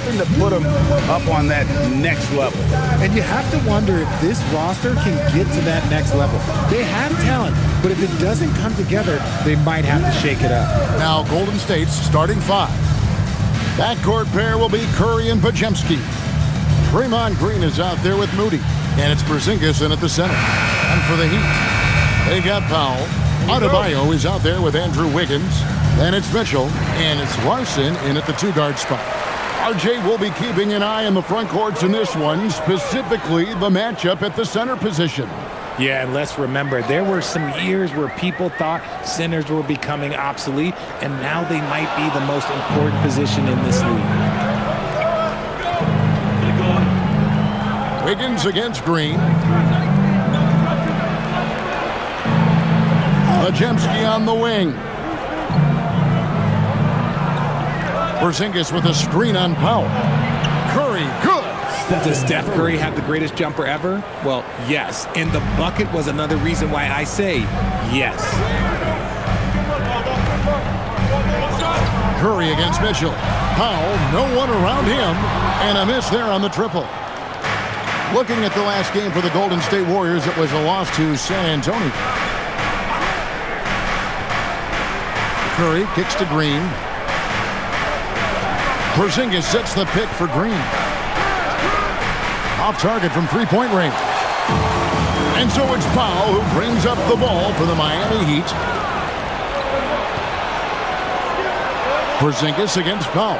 something to put them up on that next level. And you have to wonder if this roster can get to that next level. They have talent, but if it doesn't come together, they might have to shake it up. Now Golden State's starting five. Backcourt pair will be Curry and Podziemski. Draymond Green is out there with Moody. And it's Porzingis in at the center. And for the Heat, they got Powell. Adebayo is out there with Andrew Wiggins. Then it's Mitchell. And it's Larson in at the two-guard spot. RJ will be keeping an eye on the front courts in this one, specifically the matchup at the center position. Yeah, and let's remember, there were some years where people thought centers were becoming obsolete, and now they might be the most important position in this league. Wiggins against Green. Podziemski on the wing. Porzingis with a screen on Powell. Curry, good. Does Steph Curry have the greatest jumper ever? Well, yes. And the bucket was another reason why I say yes. Curry against Mitchell. Powell, no one around him. And a miss there on the triple. Looking at the last game for the Golden State Warriors, it was a loss to San Antonio. Curry kicks to Green. Porzingis sets the pick for Green. Off target from three-point range. And so it's Powell who brings up the ball for the Miami Heat. Porzingis against Powell.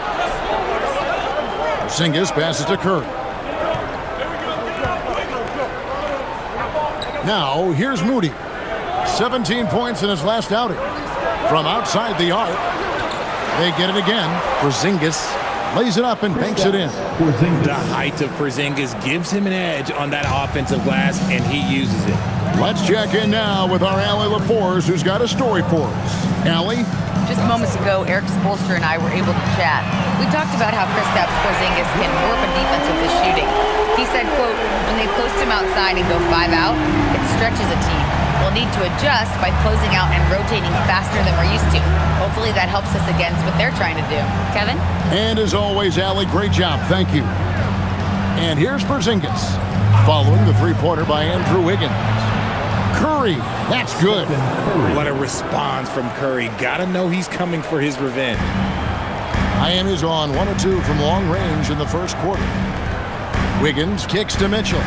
Porzingis passes to Curry. Now, here's Moody. 17 points in his last outing. From outside the arc. They get it again. Porzingis lays it up and banks it in. The height of Porzingis gives him an edge on that offensive glass, and he uses it. Let's check in now with our Allie LaForce, who's got a story for us. Allie? Just moments ago, Eric Spoelstra and I were able to chat. We talked about how Kristaps Porzingis can warp a defense with his shooting. He said, quote, when they post him outside and go 5 out, it stretches a team. We'll need to adjust by closing out and rotating faster than we're used to. Hopefully that helps us against what they're trying to do. Kevin? And as always, Allie, great job. Thank you. And here's Porzingis, following the three-pointer by Andrew Wiggins. Curry, that's good. What a response from Curry. Gotta know he's coming for his revenge. Miami's on 1 of 2 from long range in the first quarter. Wiggins kicks to Mitchell.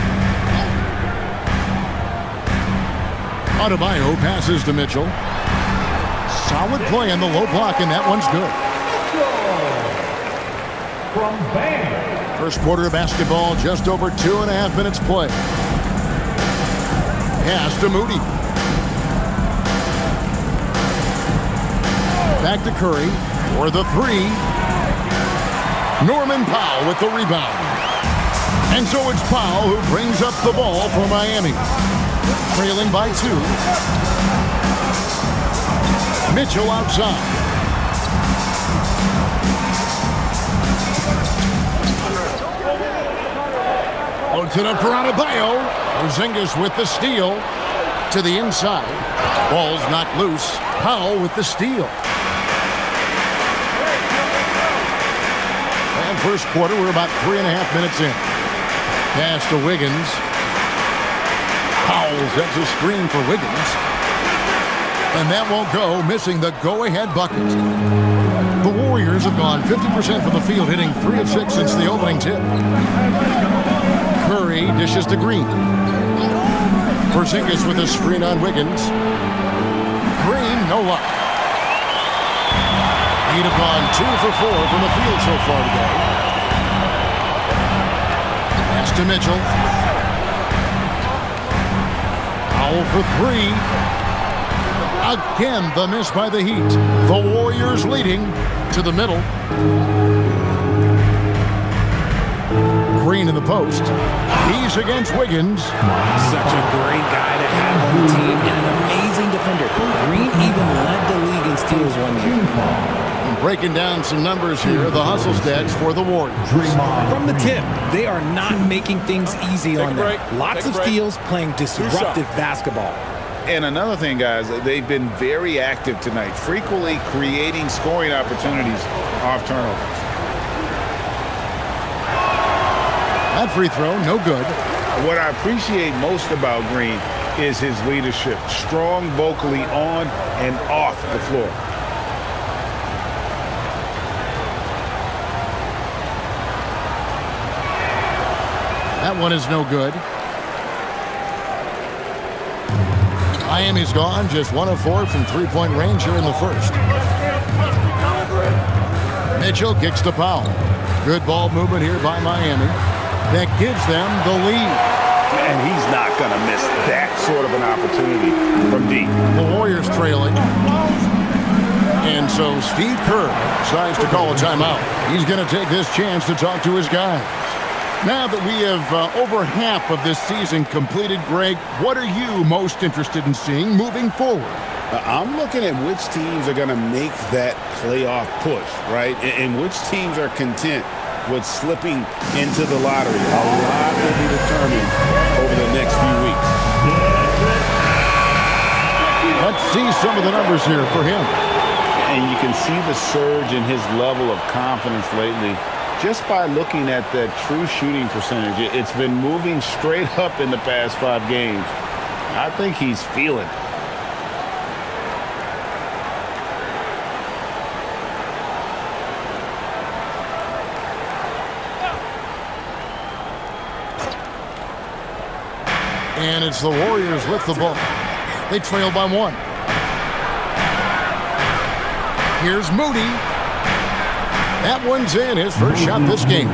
Adebayo passes to Mitchell. Solid play on the low block, and that one's good. First quarter of basketball, just over 2.5 minutes play. Pass to Moody. Back to Curry for the three. Norman Powell with the rebound. And so it's Powell who brings up the ball for Miami. Trailing by 2. Mitchell outside. Loads it up for Adebayo. Porzingis with the steal to the inside. Ball's knocked loose. Powell with the steal. And first quarter, we're about 3.5 minutes in. Pass to Wiggins. Powell sets a screen for Wiggins. And that won't go, missing the go-ahead bucket. The Warriors have gone 50% from the field, hitting 3 of 6 since the opening tip. Curry dishes to Green. Porzingis with a screen on Wiggins. Green, no luck. Heat have gone 2 for 4 from the field so far today. Pass to Mitchell. Powell for 3. Again, the miss by the Heat. The Warriors leading to the middle. Green in the post. He's against Wiggins. Such a great guy to have on the team and an amazing defender. Green even led the league in steals one year. And breaking down some numbers here, the hustle stats for the Warriors. From the tip, they are not making things easy on them. Lots of steals, playing disruptive basketball. And another thing, guys, they've been very active tonight, frequently creating scoring opportunities off turnovers. That free throw, no good. What I appreciate most about Green is his leadership. Strong vocally on and off the floor. That one is no good. Miami's gone, just 1 of 4 from three-point range here in the first. Mitchell kicks to Powell. Good ball movement here by Miami. That gives them the lead. And he's not going to miss that sort of an opportunity from deep. The Warriors trailing. And so Steve Kerr decides to call a timeout. He's going to take this chance to talk to his guys. Now that we have over half of this season completed, Greg, what are you most interested in seeing moving forward? I'm looking at which teams are going to make that playoff push, right? And which teams are content with slipping into the lottery. A lot will be determined over the next few weeks. Let's see some of the numbers here for him. And you can see the surge in his level of confidence lately just by looking at that true shooting percentage. It's been moving straight up in the past 5 games. I think he's feeling it. And it's the Warriors with the ball. They trail by 1. Here's Moody. That one's in, his first shot this game.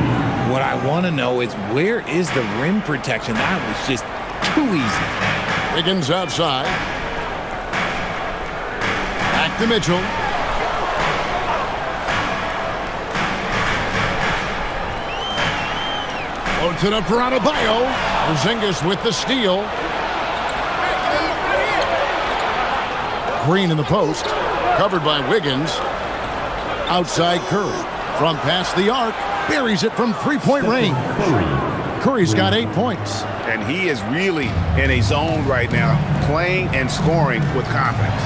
What I want to know is where is the rim protection? That was just too easy. Wiggins outside. Back to Mitchell. Loads it up for Adebayo. Porzingis with the steal. Green in the post. Covered by Wiggins. Outside Curry. From past the arc. Buries it from three-point range. Curry's got 8 points. And he is really in a zone right now, playing and scoring with confidence.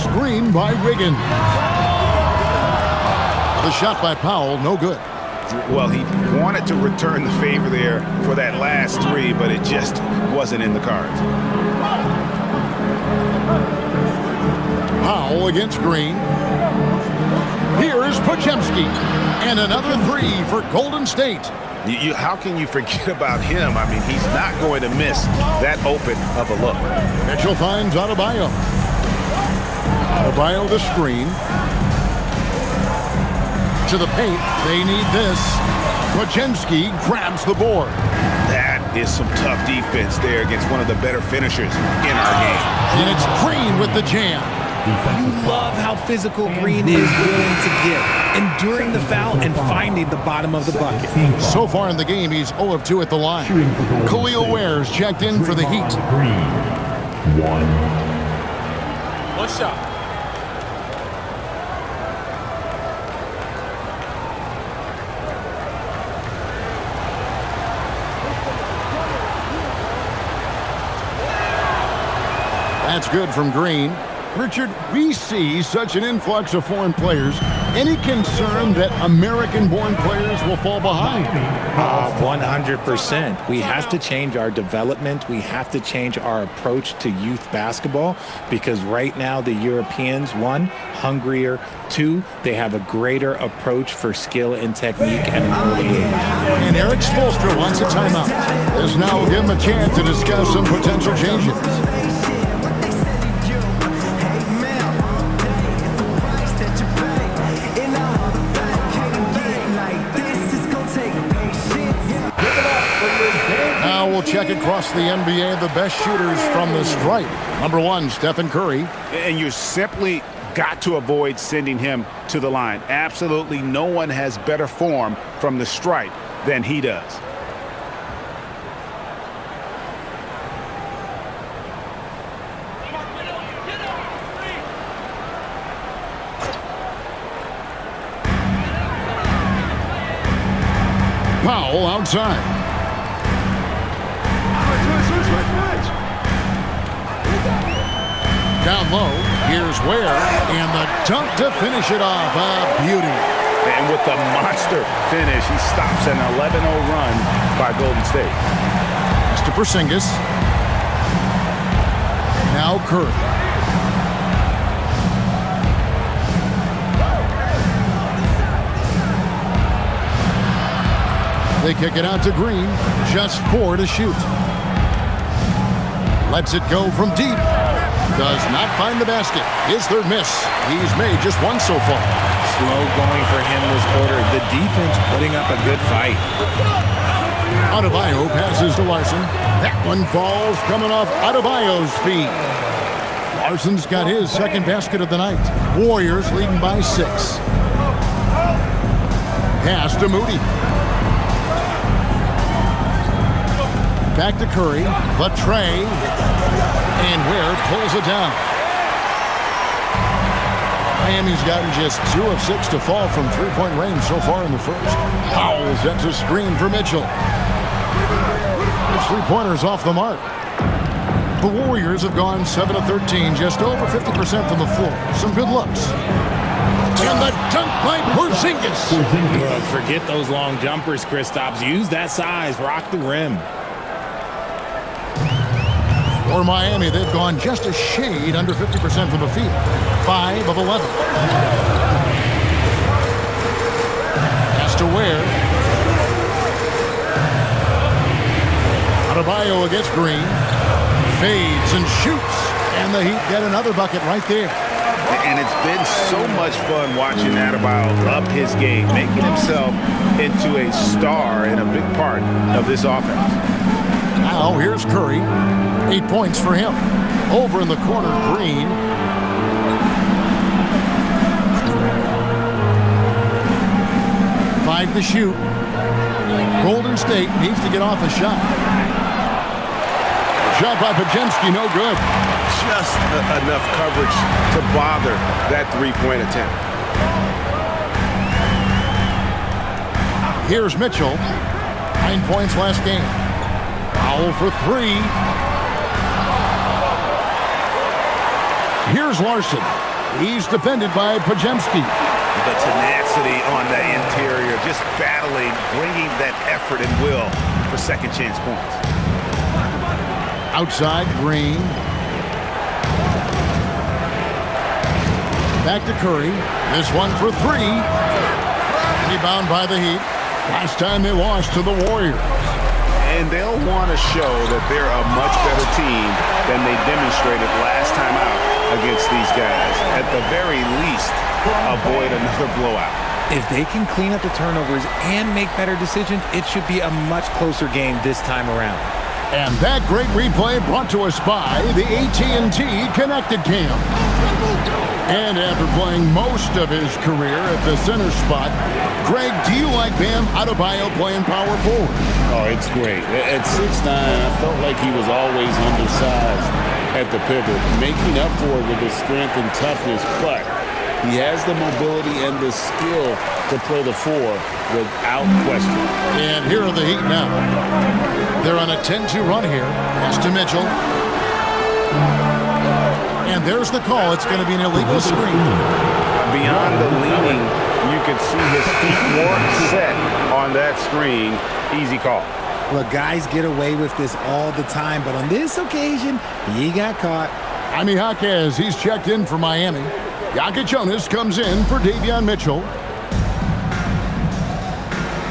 Screen by Wiggins. The shot by Powell, no good. Well, he wanted to return the favor there for that last 3, but it just wasn't in the cards. Powell against Green. Here's Podziemski. And another 3 for Golden State. How can you forget about him? I mean, he's not going to miss that open of a look. Mitchell finds Adebayo. Adebayo the screen. To the paint. They need this. Podziemski grabs the board. That is some tough defense there against one of the better finishers in our game. And it's Green with the jam. You love how physical Green is willing to get, enduring the foul and finding the bottom of the bucket. So far in the game, he's 0 of 2 at the line. Khalil Ware's checked in for the Heat. One shot. That's good from Green. Richard, we see such an influx of foreign players. Any concern that American-born players will fall behind? 100%. We have to change our development. We have to change our approach to youth basketball because right now the Europeans, 1, hungrier, 2, they have a greater approach for skill and technique at an early age. And Eric Spoelstra wants a timeout. This now will give him a chance to discuss some potential changes. We'll check across the NBA the best shooters from the stripe. Number 1, Stephen Curry. And you simply got to avoid sending him to the line. Absolutely no one has better form from the stripe than he does. Powell outside. Down low, here's Ware, and the dunk to finish it off. A beauty. And with the monster finish, he stops an 11-0 run by Golden State. Pass to Porzingis. Now Curry. They kick it out to Green. Just 4 to shoot. Lets it go from deep. Does not find the basket. His third miss. He's made just 1 so far. Slow going for him this quarter. The defense putting up a good fight. Adebayo passes to Larson. That one falls coming off Adebayo's feet. Larson's got his second basket of the night. Warriors leading by 6. Pass to Moody. Back to Curry. Latre. And Ware pulls it down. Miami's gotten just 2 of 6 to fall from three-point range so far in the first. Powell sets a screen for Mitchell. His three-pointer's off the mark. The Warriors have gone 7 of 13, just over 50% from the floor. Some good looks. And the dunk by Porzingis. Look, forget those long jumpers, Kristaps. Use that size. Rock the rim. For Miami, they've gone just a shade under 50% from the field. 5 of 11. Pass to Ware. Adebayo against Green. Fades and shoots. And the Heat get another bucket right there. And it's been so much fun watching Adebayo up his game, making himself into a star and a big part of this offense. Now here's Curry. 8 points for him. Over in the corner, Green. Five to shoot. Golden State needs to get off a shot. Shot by Podziemski, no good. Just enough coverage to bother that three-point attempt. Here's Mitchell. 9 points last game. Foul for 3. Here's Larson. He's defended by Podziemski. The tenacity on the interior, just battling, bringing that effort and will for second chance points. Outside, Green. Back to Curry. This one for 3. Rebound by the Heat. Last time they lost to the Warriors. And they'll want to show that they're a much better team than they demonstrated last time out against these guys. At the very least, avoid another blowout. If they can clean up the turnovers and make better decisions, it should be a much closer game this time around. And that great replay brought to us by the AT&T Connected Cam. And after playing most of his career at the center spot, Greg, do you like Bam Adebayo playing power forward? Oh, it's great. At 6'9", I felt like he was always undersized at the pivot, making up for it with his strength and toughness, but he has the mobility and the skill to play the 4 without question. And here are the Heat now. They're on a 10-2 run here. Pass to Mitchell. And there's the call. It's going to be an illegal screen. Beyond the leaning, you can see his feet weren't set on that screen. Easy call. Look, guys get away with this all the time, but on this occasion, he got caught. Jaime Jaquez, he's checked in for Miami. Jokic Jonas comes in for Davion Mitchell.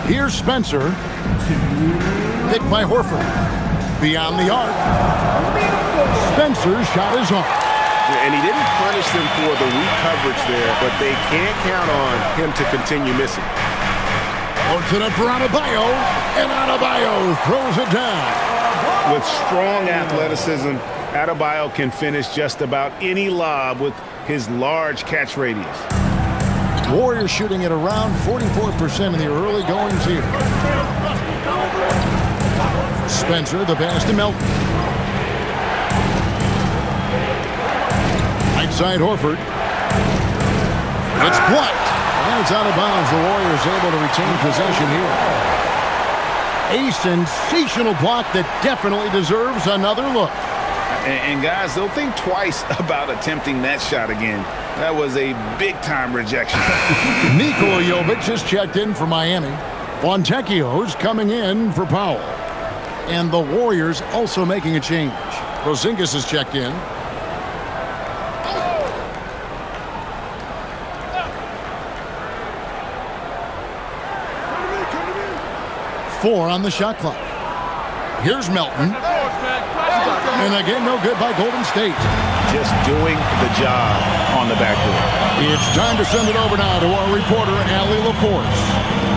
Here's Spencer. Picked by Horford. Beyond the arc. Spencer's shot is off. And he didn't punish them for the weak coverage there, but they can't count on him to continue missing. Puts it up for Adebayo, and Adebayo throws it down. With strong athleticism, Adebayo can finish just about any lob with his large catch radius. Warriors shooting at around 44% in the early goings here. Spencer, the pass to Melton. Right side, Horford. It's blocked. And it's out of bounds. The Warriors able to retain possession here. A sensational block that definitely deserves another look. And guys, they'll think twice about attempting that shot again. That was a big-time rejection. Nikola Jovic is checked in for Miami. Fontecchio's coming in for Powell. And the Warriors also making a change. Porzingis is checked in. Four on the shot clock. Here's Melton. And again, no good by Golden State. Just doing the job on the backboard. It's time to send it over now to our reporter, Allie LaForce.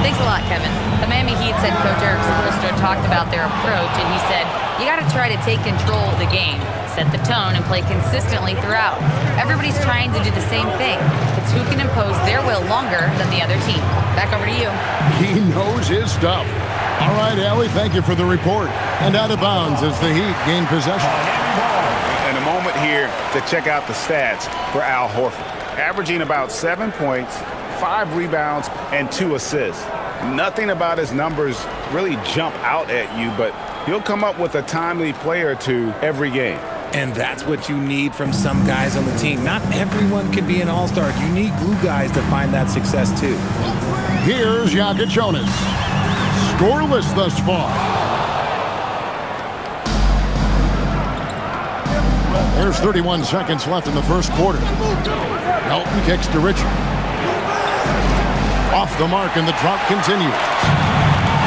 Thanks a lot, Kevin. The Miami Heat's head coach Eric Spoelstra talked about their approach, and he said, you got to try to take control of the game, set the tone, and play consistently throughout. Everybody's trying to do the same thing. It's who can impose their will longer than the other team. Back over to you. He knows his stuff. All right, Allie, thank you for the report. And out of bounds as the Heat gain possession. And a moment here to check out the stats for Al Horford. Averaging about 7 points, 5 rebounds, and 2 assists. Nothing about his numbers really jump out at you, but he'll come up with a timely play or two every game. And that's what you need from some guys on the team. Not everyone can be an all-star. You need glue guys to find that success too. Here's Jonas. Scoreless thus far. There's 31 seconds left in the first quarter. Melton kicks to Richard. Off the mark, and the drought continues.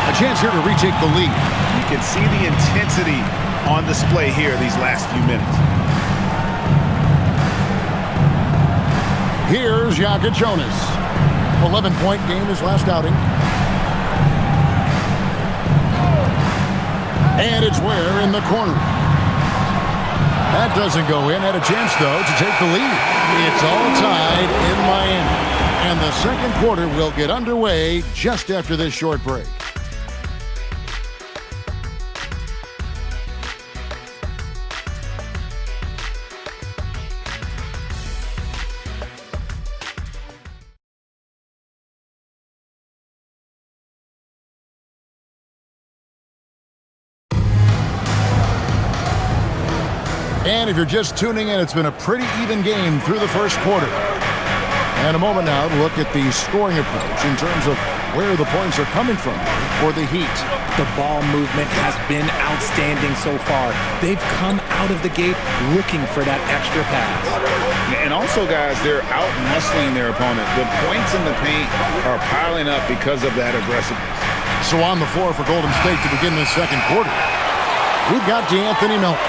A chance here to retake the lead. You can see the intensity on display here these last few minutes. Here's Jonas. 11-point game his last outing. And it's Ware in the corner. That doesn't go in. Had a chance, though, to take the lead. It's all tied in Miami. And the second quarter will get underway just after this short break. And if you're just tuning in, it's been a pretty even game through the first quarter. And a moment now to look at the scoring approach in terms of where the points are coming from for the Heat. The ball movement has been outstanding so far. They've come out of the gate looking for that extra pass. And also, guys, they're out-muscling their opponent. The points in the paint are piling up because of that aggressiveness. So on the floor for Golden State to begin this second quarter, we've got D'Anthony Melton.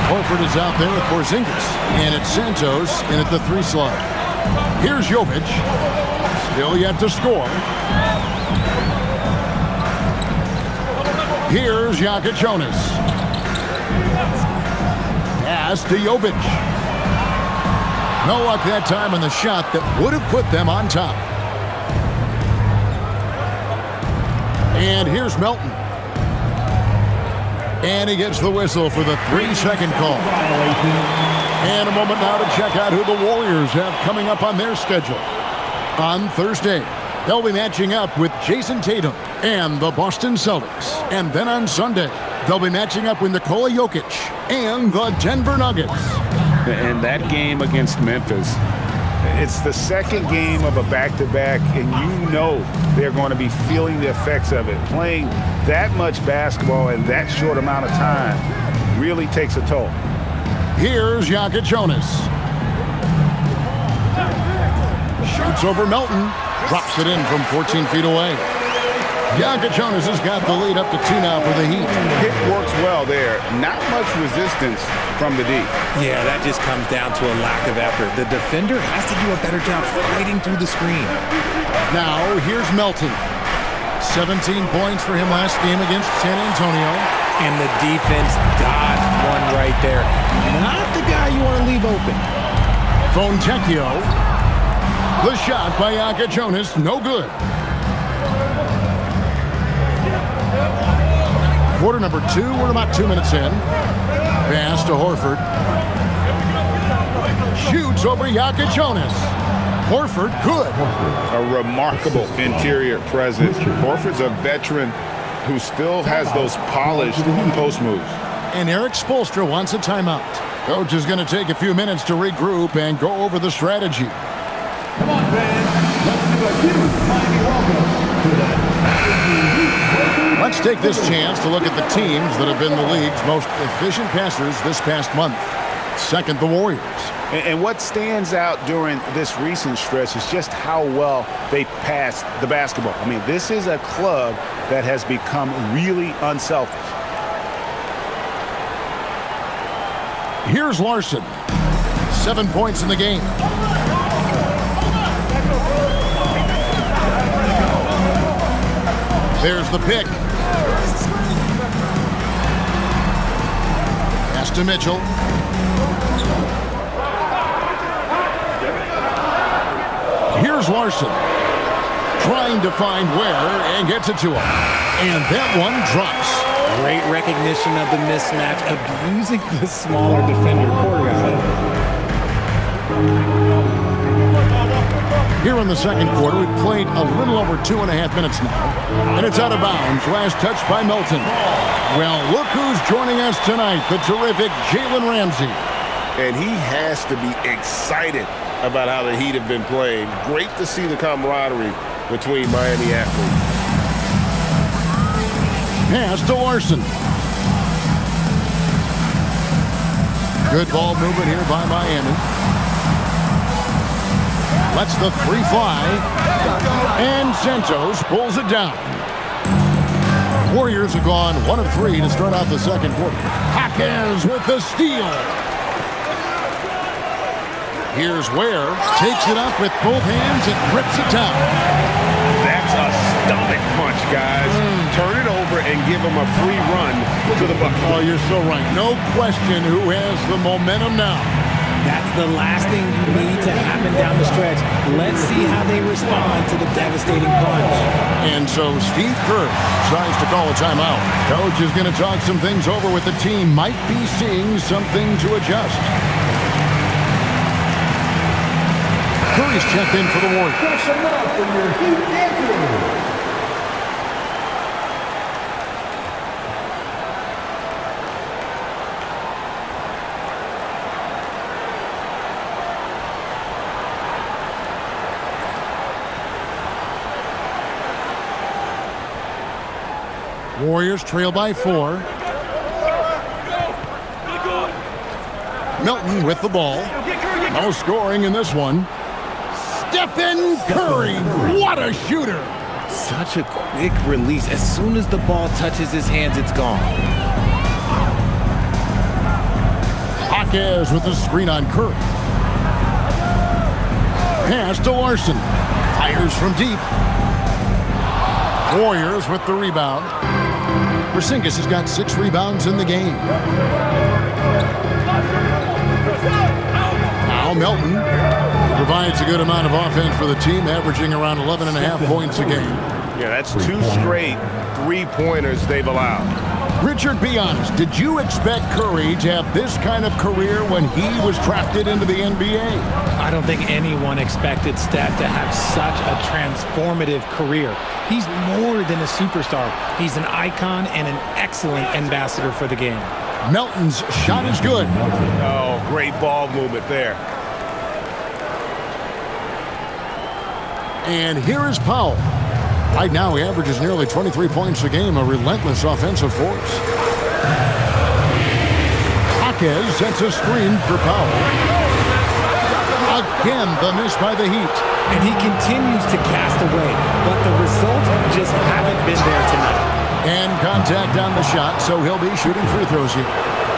Horford is out there with Porzingis. And it's Santos in at the 3 slot. Here's Jovic. Still yet to score. Here's Jonas. Pass to Jovic. No luck that time on the shot that would have put them on top. And here's Melton. And he gets the whistle for the 3-second call. And a moment now to check out who the Warriors have coming up on their schedule. On Thursday, they'll be matching up with Jason Tatum and the Boston Celtics. And then on Sunday, they'll be matching up with Nikola Jokic and the Denver Nuggets. And that game against Memphis, it's the second game of a back-to-back, and you know they're going to be feeling the effects of it. Playing that much basketball in that short amount of time really takes a toll. Here's Jonas. Shoots over Melton. Drops it in from 14 feet away. Jonas has got the lead up to 2 now for the Heat. It works well there. Not much resistance from the D. Yeah, that just comes down to a lack of effort. The defender has to do a better job fighting through the screen. Now, here's Melton. 17 points for him last game against San Antonio. And the defense dodged one right there. Not the guy you want to leave open. Fontecchio. The shot by Jonas, no good. Quarter number 2, we're about 2 minutes in. Pass to Horford. Shoots over Jonas. Horford, good. A remarkable interior presence. Horford's a veteran who still has those polished post moves. And Eric Spoelstra wants a timeout. Coach is going to take a few minutes to regroup and go over the strategy. Come on, fans. Let's give a huge mighty welcome to the Let's take this chance to look at the teams that have been the league's most efficient passers this past month. Second, the Warriors. And what stands out during this recent stretch is just how well they passed the basketball. I mean, this is a club that has become really unselfish. Here's Larson. 7 points in the game. There's the pick. Pass to Mitchell. Here's Larson. Trying to find where and gets it to him. And that one drops. Great recognition of the mismatch, abusing the smaller defender. Poor guy. Here in the second quarter, we've played a little over 2.5 minutes now. And it's out of bounds. Last touch by Melton. Well, look who's joining us tonight, the terrific Jalen Ramsey. And he has to be excited about how the Heat have been playing. Great to see the camaraderie between Miami athletes. Pass to Larson. Good ball movement here by Miami. Lets the three fly. And Santos pulls it down. Warriors have gone 1 of 3 to start out the second quarter. Jaquez with the steal. Here's Ware. Takes it up with both hands and rips it down. That's a stomach punch, guys. Turn it over and give him a free run to the bucket. Oh, you're so right. No question who has the momentum now. That's the last thing you need to happen down the stretch. Let's see how they respond to the devastating punch. And so Steve Kerr decides to call a timeout. Coach is going to talk some things over with the team. Might be seeing something to adjust. Curry's checked in for the Warriors. Catch them up for your Heat answer. Warriors trail by 4. Melton with the ball. No scoring in this one. Stephen Curry. What a shooter. Such a quick release. As soon as the ball touches his hands, it's gone. Jaquez with the screen on Curry. Pass to Larson. Fires from deep. Warriors with the rebound. Porzingis has got 6 rebounds in the game. Now Melton provides a good amount of offense for the team, averaging around 11.5 points a game. Yeah, that's 2 straight three-pointers they've allowed. Richard, be honest, did you expect Curry to have this kind of career when he was drafted into the NBA? I don't think anyone expected Steph to have such a transformative career. He's more than a superstar. He's an icon and an excellent ambassador for the game. Melton's shot is good. Oh, great ball movement there. And here is Powell. Right now, he averages nearly 23 points a game, a relentless offensive force. Jaquez sets a screen for Powell. Again, the miss by the Heat. And he continues to cast away, but the results just haven't been there tonight. And contact on the shot, so he'll be shooting free throws here.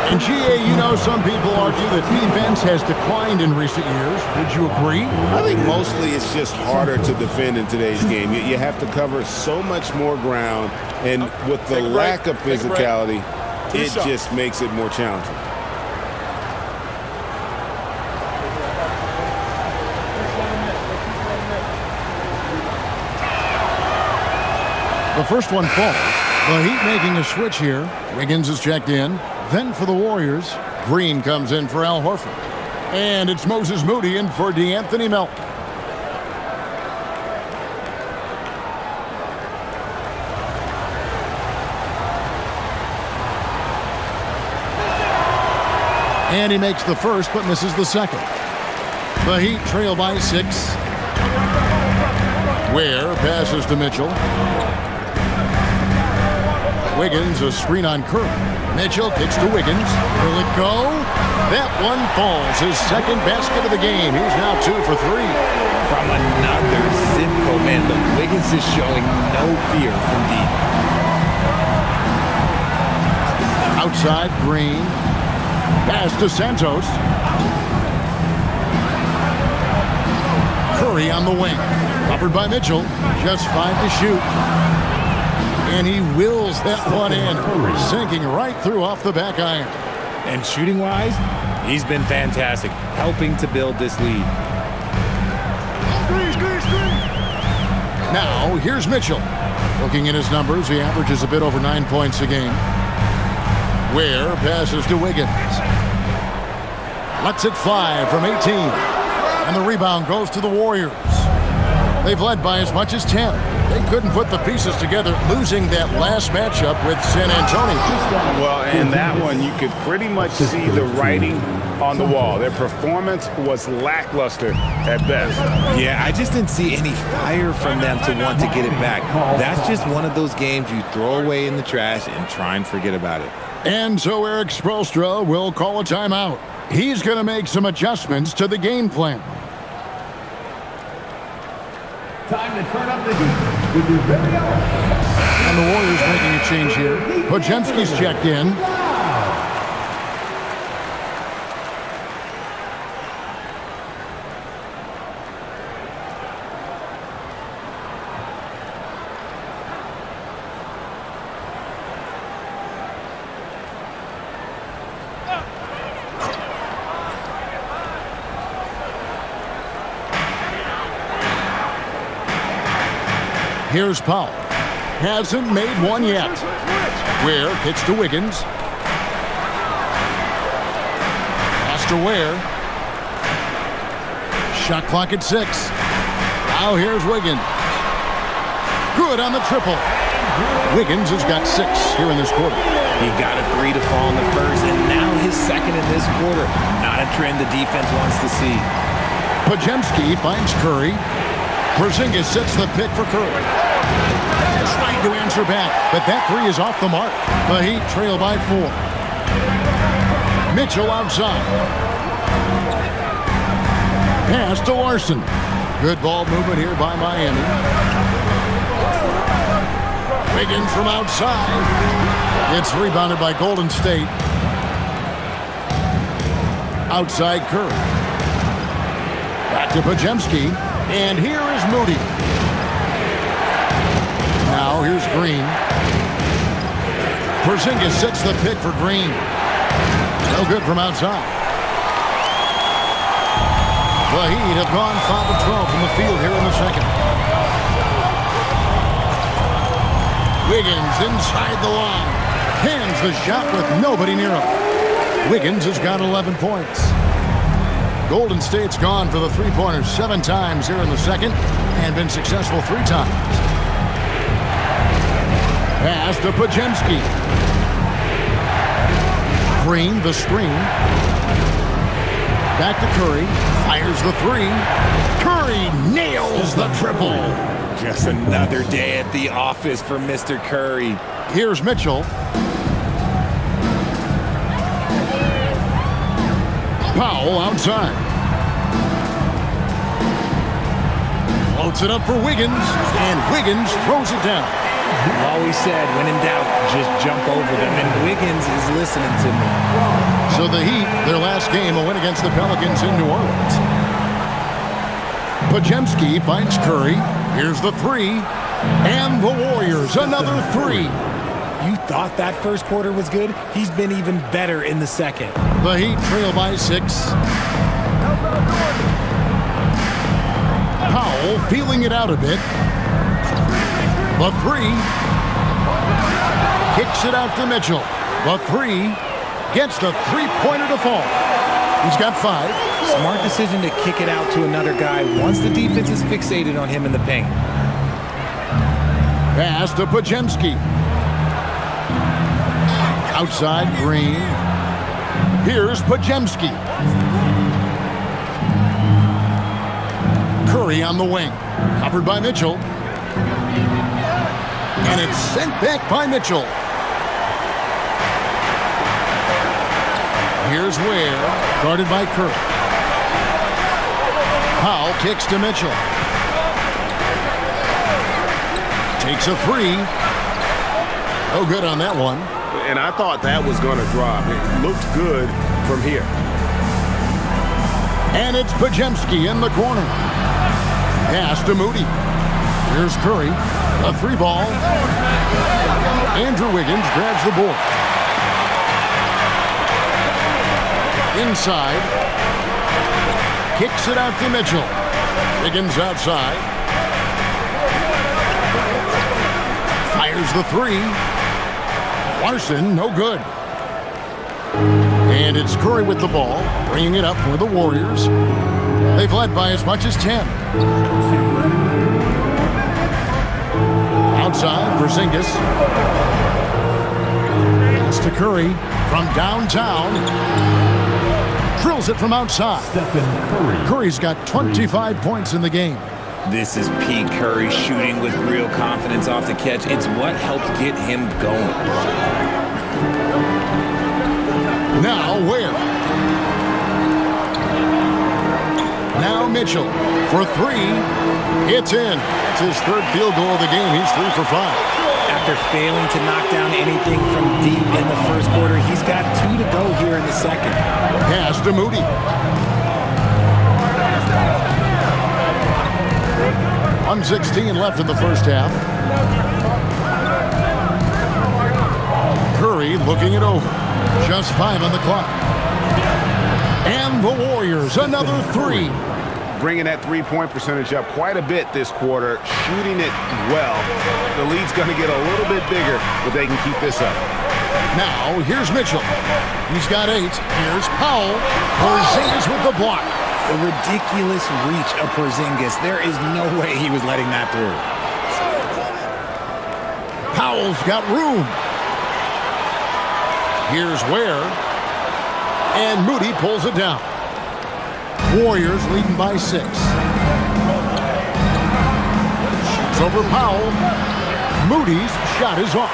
And GA, you know, some people argue that defense has declined in recent years. Would you agree? I think mostly it's just harder to defend in today's game. You have to cover so much more ground, and with the lack of physicality, it just makes it more challenging. The first one falls. The Heat making a switch here. Wiggins is checked in. Then for the Warriors, Green comes in for Al Horford. And it's Moses Moody in for DeAnthony Melton. And he makes the first but misses the second. The Heat trail by 6. Ware passes to Mitchell. Wiggins, a screen on Curry. Mitchell kicks to Wiggins. Will it go? That one falls. His second basket of the game. He's now 2 for 3. From another zip code, man. The Wiggins is showing no fear from deep. Outside, Green. Pass to Santos. Curry on the wing. Covered by Mitchell. Just 5 to shoot. And he wills that one in. Sinking right through off the back iron. And shooting-wise, he's been fantastic, helping to build this lead. Now, here's Mitchell. Looking at his numbers, he averages a bit over 9 points a game. Ware passes to Wiggins. Lets it fly from 18. And the rebound goes to the Warriors. They've led by as much as 10. They couldn't put the pieces together, losing that last matchup with San Antonio. Well, in that one, you could pretty much see the writing on the wall. Their performance was lackluster at best. Yeah, I just didn't see any fire from them to want to get it back. That's just one of those games you throw away in the trash and try and forget about it. And so Eric Spoelstra will call a timeout. He's going to make some adjustments to the game plan. Time to turn up the heat with your very own. And the Warriors making a change here. Podziemski's checked in. Here's Powell. Hasn't made one yet. Ware kicks to Wiggins. Pass to Ware. Shot clock at 6. Now here's Wiggins. Good on the triple. Wiggins has got 6 here in this quarter. He got a 3 to fall in the first, and now his second in this quarter. Not a trend the defense wants to see. Podziemski finds Curry. Porzingis sets the pick for Curry. Trying to answer back, but that 3 is off the mark. The Heat trail by 4. Mitchell outside. Pass to Larson. Good ball movement here by Miami. Wiggins from outside. It's rebounded by Golden State. Outside Curry. Back to Podziemski. And here is Moody. Now here's Green. Porzingis sets the pick for Green. No good from outside. The Heat have gone 5 of 12 from the field here in the second. Wiggins inside the line. Hands the shot with nobody near him. Wiggins has got 11 points. Golden State's gone for the three-pointers 7 times here in the second and been successful 3 times. Pass to Podziemski. Green, the screen. Back to Curry. Fires the 3. Curry nails the triple. Just another day at the office for Mr. Curry. Here's Mitchell. Powell outside. Floats it up for Wiggins, and Wiggins throws it down. Always said, when in doubt, just jump over them, and Wiggins is listening to me. So the Heat, their last game, a win against the Pelicans in New Orleans. Podziemski finds Curry. Here's the 3. And the Warriors, another 3. You thought that first quarter was good? He's been even better in the second. The Heat trail by 6. Powell feeling it out a bit. The 3. Kicks it out to Mitchell. The 3 gets the three-pointer to fall. He's got 5. Smart decision to kick it out to another guy once the defense is fixated on him in the paint. Pass to Podziemski. Outside, Green. Here's Podziemski. Curry on the wing. Covered by Mitchell. And it's sent back by Mitchell. Here's Ware, guarded by Curry. Powell kicks to Mitchell. Takes a three. No good on that one. And I thought that was going to drop. It looked good from here. And it's Podziemski in the corner. Pass to Moody. Here's Curry. A three ball. Andrew Wiggins grabs the board. Inside. Kicks it out to Mitchell. Wiggins outside. Fires the three. Larson, no good. And it's Curry with the ball, bringing it up for the Warriors. They've led by as much as 10. Outside, Porzingis. Pass to Curry from downtown. Drills it from outside. Curry's got 25 points in the game. This is P. Curry shooting with real confidence off the catch. It's what helped get him going. Now Ware. Now Mitchell for three. It's in. It's his third field goal of the game. He's 3 for 5. After failing to knock down anything from deep in the first quarter, he's got 2 to go here in the second. Pass to Moody. 1:16 left in the first half. Curry looking it over. Just 5 on the clock. And the Warriors, another 3. Bringing that three-point percentage up quite a bit this quarter, shooting it well. The lead's going to get a little bit bigger if they can keep this up. Now, here's Mitchell. He's got 8. Here's Powell. Porzingis with the block. The ridiculous reach of Porzingis. There is no way he was letting that through. Powell's got room. Here's Ware. And Moody pulls it down. Warriors leading by 6. Shoots over Powell. Moody's shot is off.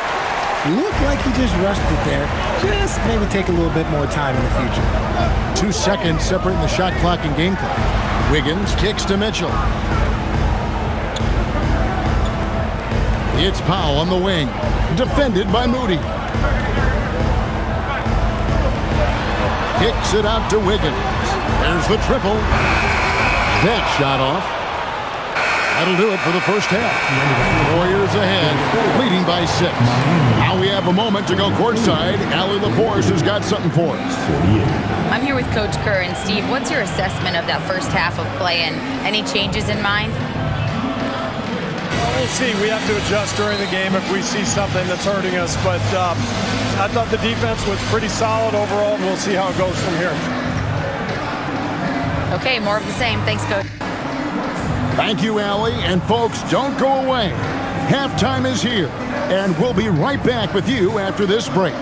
Looked like he just rushed it there. Just maybe take a little bit more time in the future. 2 seconds separating the shot clock and game clock. Wiggins kicks to Mitchell. It's Powell on the wing. Defended by Moody. Kicks it out to Wiggins. There's the triple. That shot off. That'll do it for the first half. Warriors ahead, leading by 6. Now we have a moment to go courtside. Allie LaForce has got something for us. I'm here with Coach Kerr. And Steve, what's your assessment of that first half of play and any changes in mind? We'll see. We have to adjust during the game if we see something that's hurting us. But I thought the defense was pretty solid overall. We'll see how it goes from here. Okay, more of the same. Thanks, Coach. Thank you, Allie. And folks, don't go away. Halftime is here, and we'll be right back with you after this break.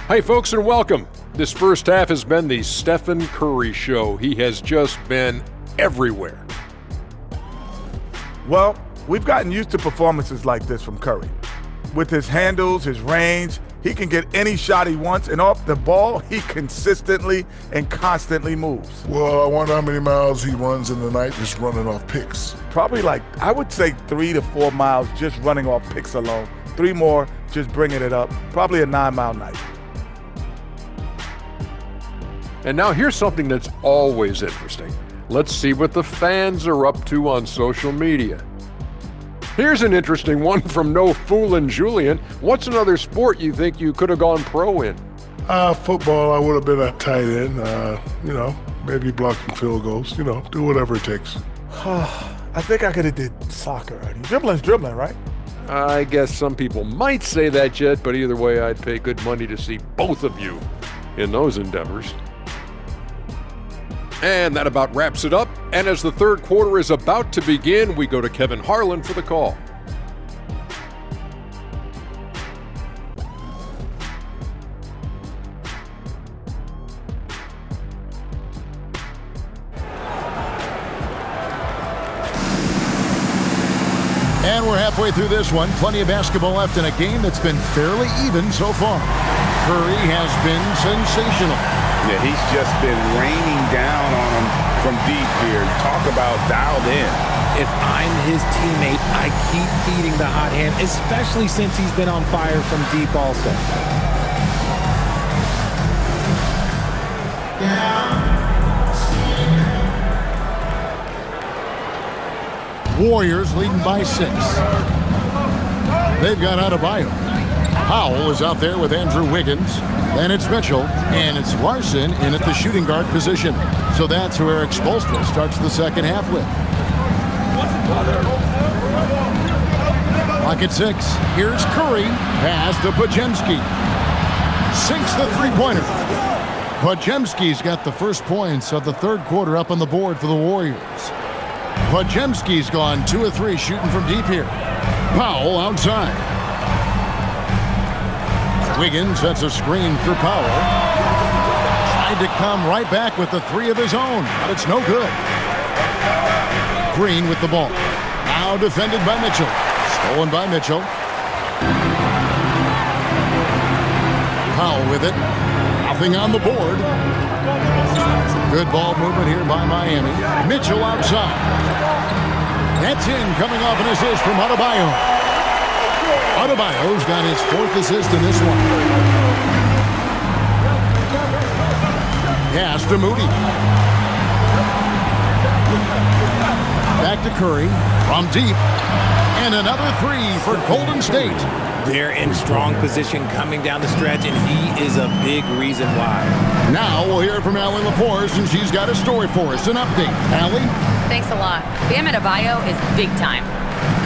Hey folks, and welcome. This first half has been the Stephen Curry show. He has just been everywhere. Well, we've gotten used to performances like this from Curry. With his handles, his range, he can get any shot he wants, and off the ball, he consistently and constantly moves. Well, I wonder how many miles he runs in the night just running off picks. Probably I would say 3 to 4 miles just running off picks alone. 3 more just bringing it up. Probably a 9-mile night. And now here's something that's always interesting. Let's see what the fans are up to on social media. Here's an interesting one from No Foolin' Julian. What's another sport you think you could have gone pro in? Football, I would have been a tight end. Maybe blocking field goals. Do whatever it takes. I think I could have did soccer. Dribbling's dribbling, right? I guess some people might say that, Jet, but either way, I'd pay good money to see both of you in those endeavors. And that about wraps it up. And as the third quarter is about to begin, we go to Kevin Harlan for the call. And we're halfway through this one. Plenty of basketball left in a game that's been fairly even so far. Curry has been sensational. Yeah, he's just been raining down on him from deep here. Talk about dialed in. If I'm his teammate, I keep feeding the hot hand, especially since he's been on fire from deep also. Warriors leading by 6. They've got Adebayo. Powell is out there with Andrew Wiggins. Then it's Mitchell, and it's Larson in at the shooting guard position. So that's who Eric Spoelstra starts the second half with. Clock at 6. Here's Curry. Pass to Podziemski. Sinks the three-pointer. Podziemski's got the first points of the third quarter up on the board for the Warriors. Podziemski's gone 2 of 3 shooting from deep here. Powell outside. Wiggins sets a screen for Powell. Tried to come right back with the 3 of his own, but it's no good. Green with the ball. Now defended by Mitchell. Stolen by Mitchell. Powell with it. Nothing on the board. Good ball movement here by Miami. Mitchell outside. That's in, coming off an assist from Adebayo. Adebayo's got his 4th assist in this one. Pass to Moody. Back to Curry from deep. And another 3 for Golden State. They're in strong position coming down the stretch, and he is a big reason why. Now we'll hear from Allie LaForce, and she's got a story for us. An update. Allie? Thanks a lot. Bam Adebayo is big time.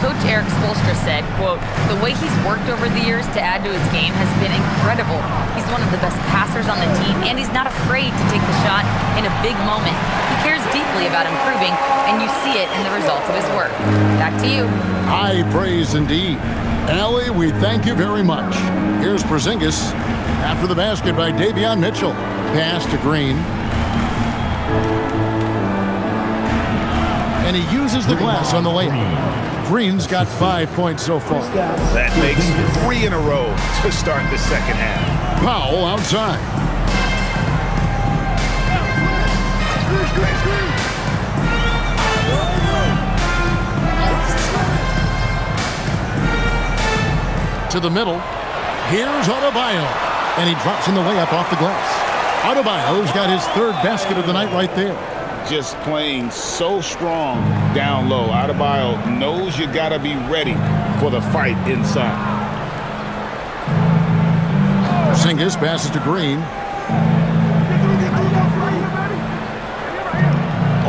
Coach Eric Spoelstra said, quote, "The way he's worked over the years to add to his game has been incredible. He's one of the best passers on the team, and he's not afraid to take the shot in a big moment. He cares deeply about improving, and you see it in the results of his work." Back to you. High praise indeed. Allie, we thank you very much. Here's Porzingis after the basket by Davion Mitchell. Pass to Green. And he uses the glass on the layup. Green's got 5 points so far. That makes 3 in a row to start the second half. Powell outside. To the middle. Here's Adebayo. And he drops in the layup off the glass. Adebayo's got his 3rd basket of the night right there. Just playing so strong down low. Adebayo knows you got to be ready for the fight inside. Porzingis passes to Green.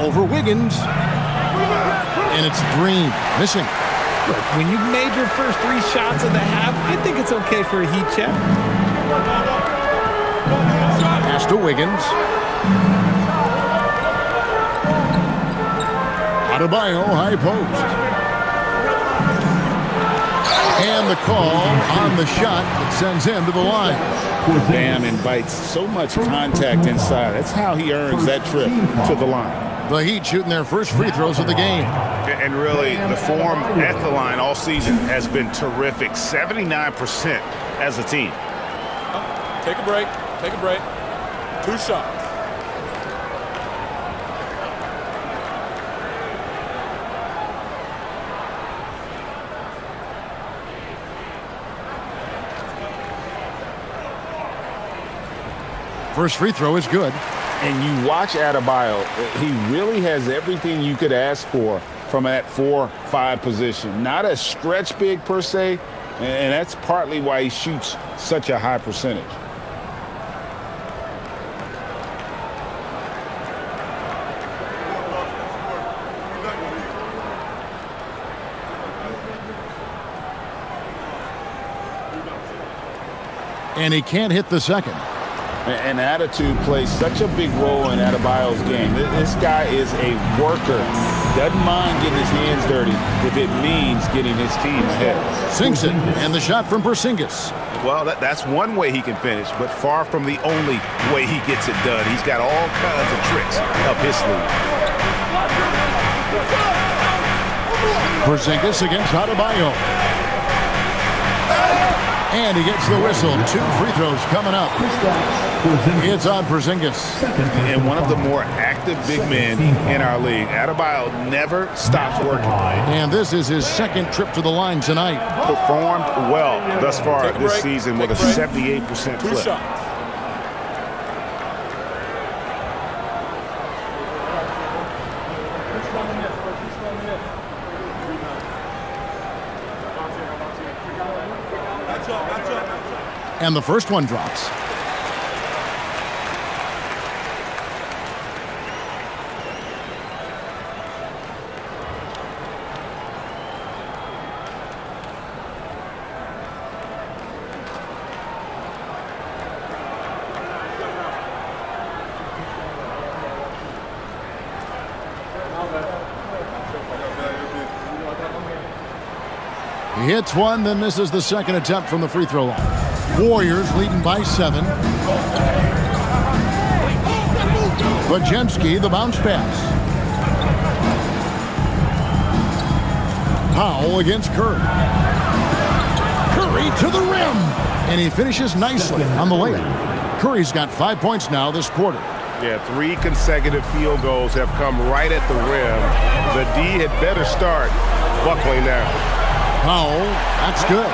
Over Wiggins. And it's Green missing. Look, when you've made your first 3 shots of the half, I think it's okay for a heat check. Pass to Wiggins. Adebayo, high post. And the call on the shot that sends him to the line. Bam invites so much contact inside. That's how he earns that trip to the line. The Heat shooting their first free throws of the game. And really, the form at the line all season has been terrific. 79% as a team. Take a break. Take a break. 2 shots. First free throw is good. And you watch Adebayo, he really has everything you could ask for from that 4-5 position. Not a stretch big per se, and that's partly why he shoots such a high percentage. And he can't hit the second. And attitude plays such a big role in Adebayo's game. This guy is a worker. Doesn't mind getting his hands dirty if it means getting his team ahead. Sinks it, and the shot from Porzingis. Well, that's one way he can finish, but far from the only way he gets it done. He's got all kinds of tricks up his sleeve. Porzingis against Adebayo. And he gets the whistle. 2 free throws coming up. It's on Porzingis. And one of the more active big men in our league. Adebayo never stops working. And this is his second trip to the line tonight. Performed well thus far this season with a 78% clip. And the first one drops. He hits one, then misses the second attempt from the free throw line. Warriors leading by 7. Podziemski, the bounce pass. Powell against Curry. Curry to the rim. And he finishes nicely on the layup. Curry's got 5 points now this quarter. Yeah, 3 consecutive field goals have come right at the rim. The D had better start buckling now. Powell, that's good.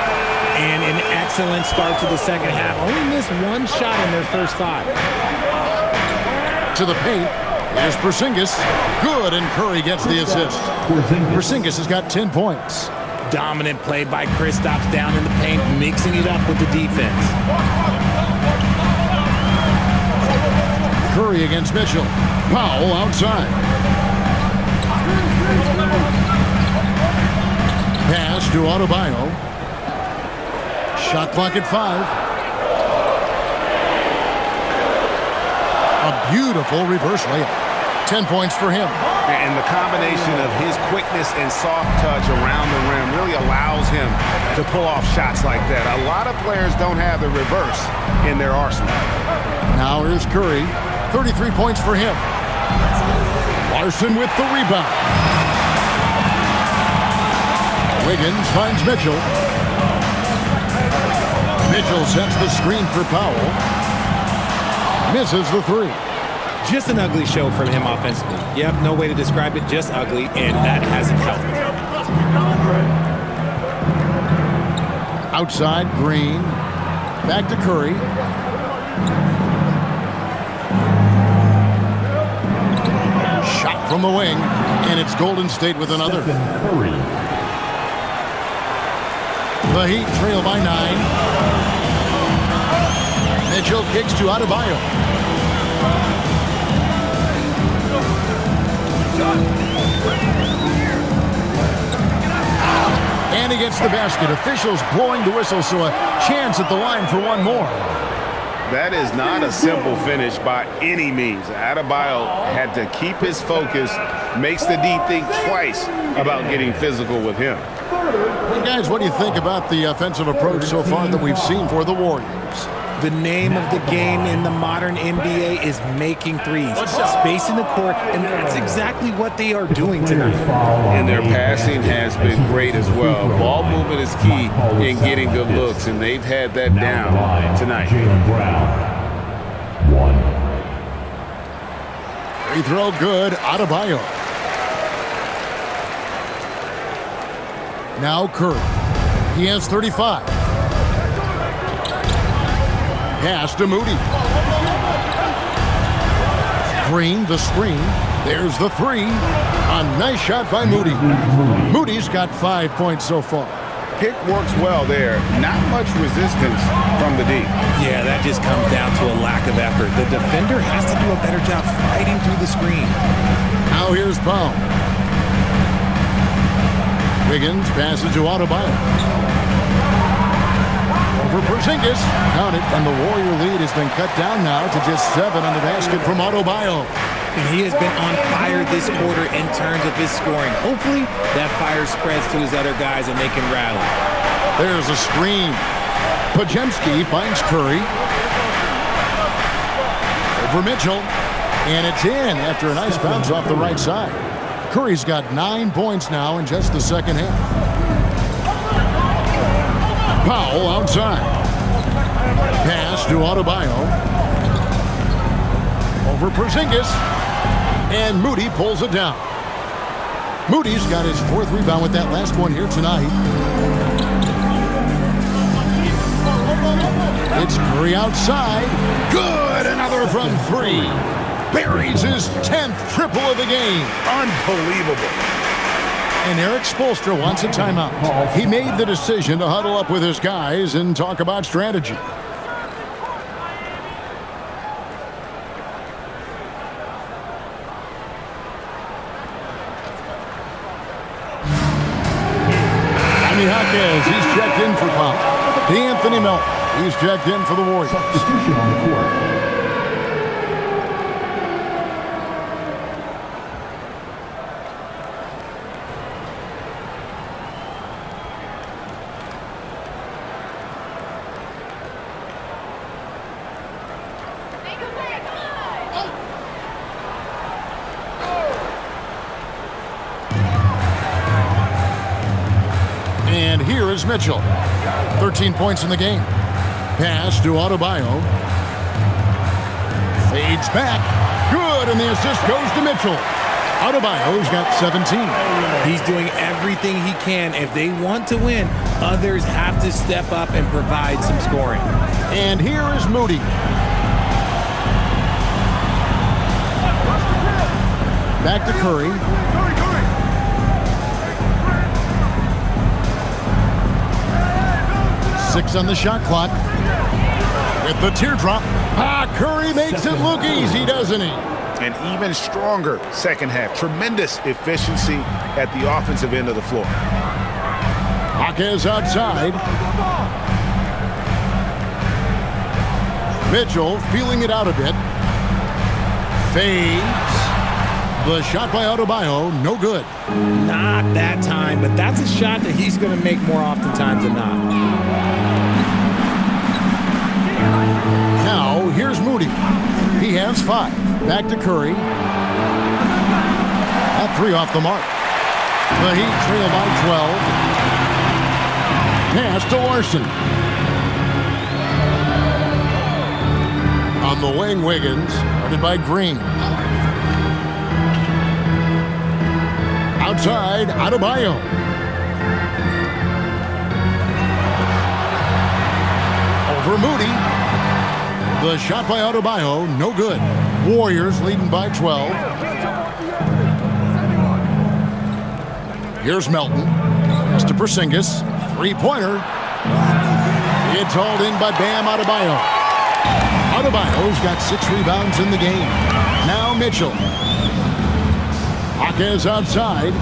And an excellent start to the second half. Only missed 1 shot in their first 5. To the paint. Here's Porzingis. Good, and Curry gets the assist. Porzingis has got 10 points. Dominant play by Kristaps down in the paint, mixing it up with the defense. Curry against Mitchell. Powell outside. Pass to Adebayo. Shot clock at 5. A beautiful reverse layup. 10 points for him. And the combination of his quickness and soft touch around the rim really allows him to pull off shots like that. A lot of players don't have the reverse in their arsenal. Now here's Curry. 33 points for him. Larson with the rebound. Wiggins finds Mitchell. Mitchell sets the screen for Powell. Misses the 3. Just an ugly show from him offensively. Yep, no way to describe it, just ugly, and that hasn't helped. Outside, Green. Back to Curry. Shot from the wing, and it's Golden State with another. The Heat trail by 9. Mitchell kicks to Adebayo. And he gets the basket. Officials blowing the whistle, so a chance at the line for one more. That is not a simple finish by any means. Adebayo had to keep his focus, makes the D think twice about getting physical with him. Hey guys, what do you think about the offensive approach so far that we've seen for the Warriors? The name of the game in the modern NBA is making threes, spacing the court, and that's exactly what they are doing tonight. And their passing has been great as well. Ball movement is key in getting good looks, and they've had that down tonight. Free throw good, Adebayo. Now Curry. He has 35. Pass to Moody. Green, the screen. There's the 3. A nice shot by Moody. Moody's got 5 points so far. Pick works well there. Not much resistance from the D. Yeah, that just comes down to a lack of effort. The defender has to do a better job fighting through the screen. Now here's Powell. Wiggins passes to Adebayo. over Porzingis. Count it, and the Warrior lead has been cut down now to just 7 on the basket from Adebayo. And he has been on fire this quarter in terms of his scoring. Hopefully, that fire spreads to his other guys and they can rally. There's a screen. Podziemski finds Curry. Over Mitchell. And it's in after a nice bounce off the right side. Curry's got 9 points now in just the second half. Powell outside. Pass to Adebayo. Over Porzingis. And Moody pulls it down. Moody's got his 4th rebound with that last one here tonight. It's Curry outside. Good! Another from 3. Buries his 10th triple of the game. Unbelievable. And Eric Spoelstra wants a timeout. He made the decision to huddle up with his guys and talk about strategy. He's checked in for Pop. D'Anthony Melton. He's checked in for the Warriors. Substitution on the court. And here is Mitchell. 13 points in the game. Pass to Adebayo. Fades back. Good, and the assist goes to Mitchell. Adebayo's got 17. He's doing everything he can. If they want to win, others have to step up and provide some scoring. And here is Moody. Back to Curry. Six on the shot clock. With the teardrop. Curry makes it look easy, doesn't he? An even stronger second half. Tremendous efficiency at the offensive end of the floor. Jaquez outside. Mitchell feeling it out a bit. Fades. The shot by Adebayo, no good. Not that time, but that's a shot that he's going to make more oftentimes than not. Now, here's Moody. He has 5. Back to Curry. That 3 off the mark. The Heat trail by 12. Pass to Larson. On the wing, Wiggins. Guarded by Green. Outside, Adebayo. Over Moody. The shot by Adebayo, no good. Warriors leading by 12. Here's Melton. Pass to Porzingis. 3-pointer. It's hauled in by Bam Adebayo. Adebayo's got 6 rebounds in the game. Now Mitchell. Jaquez outside.